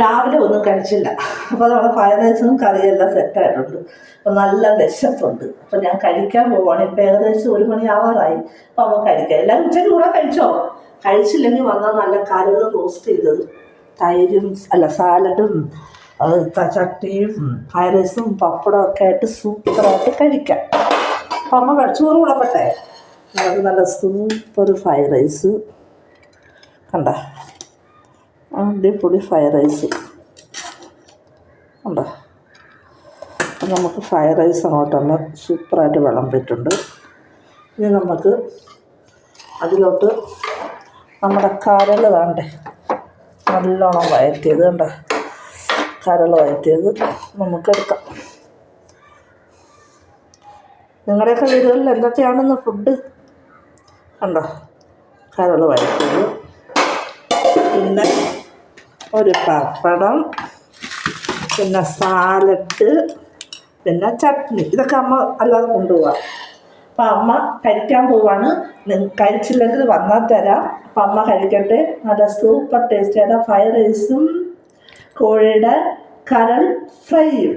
രാവിലെ ഒന്നും കഴിച്ചില്ല. അപ്പോൾ നമ്മുടെ ഫ്രൈഡ് റൈസും കറിയെല്ലാം സെറ്റായിട്ടുണ്ട്. അപ്പോൾ നല്ല വിശപ്പുണ്ട്. അപ്പോൾ ഞാൻ കഴിക്കാൻ പോവുകയാണ്. ഇപ്പോൾ ഏകദേശം 1 മണി ആവാറായി. അപ്പോൾ അവൻ കഴിക്കാം. എല്ലാവരും ഉച്ചയ്ക്ക് കൂടെ കഴിച്ചോ? കഴിച്ചില്ലെങ്കിൽ വന്നാൽ നല്ല കരൾ റോസ്റ്റ് ചെയ്തത് തൈരും സാലഡും ചട്നിയും ഫ്രൈഡ് റൈസും പപ്പടവും ഒക്കെ ആയിട്ട് സൂപ്പറായിട്ട് കഴിക്കാം. അപ്പം അമ്മ ചോറ് വിളമ്പട്ടെ. നമുക്ക് നല്ല സൂപ്പർ ഫ്രൈഡ് റൈസ് കണ്ട, അടിപൊളി ഫ്രൈഡ് റൈസ് ഉണ്ടോ. അപ്പം നമുക്ക് ഫ്രൈഡ് റൈസ് അങ്ങോട്ടൊന്ന് സൂപ്പറായിട്ട് വിളമ്പിയിട്ടുണ്ട്. ഇനി നമുക്ക് അതിലോട്ട് നമ്മുടെ കരൾ താണ്ടേ നല്ലോണം വഴറ്റിയത് കണ്ടോ, കരൾ വഴറ്റിയത് നമുക്കെടുക്കാം. നിങ്ങളുടെയൊക്കെ വീടുകളിൽ എന്തൊക്കെയാണെന്ന് ഫുഡ് കണ്ടോ, കരൾ വഴറ്റിയത്, പിന്നെ ഒരു പപ്പടം, പിന്നെ സാലഡ്, പിന്നെ ചട്നി. ഇതൊക്കെ അമ്മ അല്ലാതെ കൊണ്ടുപോവാം. അപ്പം അമ്മ കഴിക്കാൻ പോവാണ്. കഴിച്ചില്ലെങ്കിൽ വന്നാൽ തരാം. അപ്പം അമ്മ കഴിക്കട്ടെ. നല്ല സൂപ്പർ ടേസ്റ്റിയുടെ ഫ്രൈഡ് റൈസും കോഴിയുടെ കരൾ ഫ്രൈയും.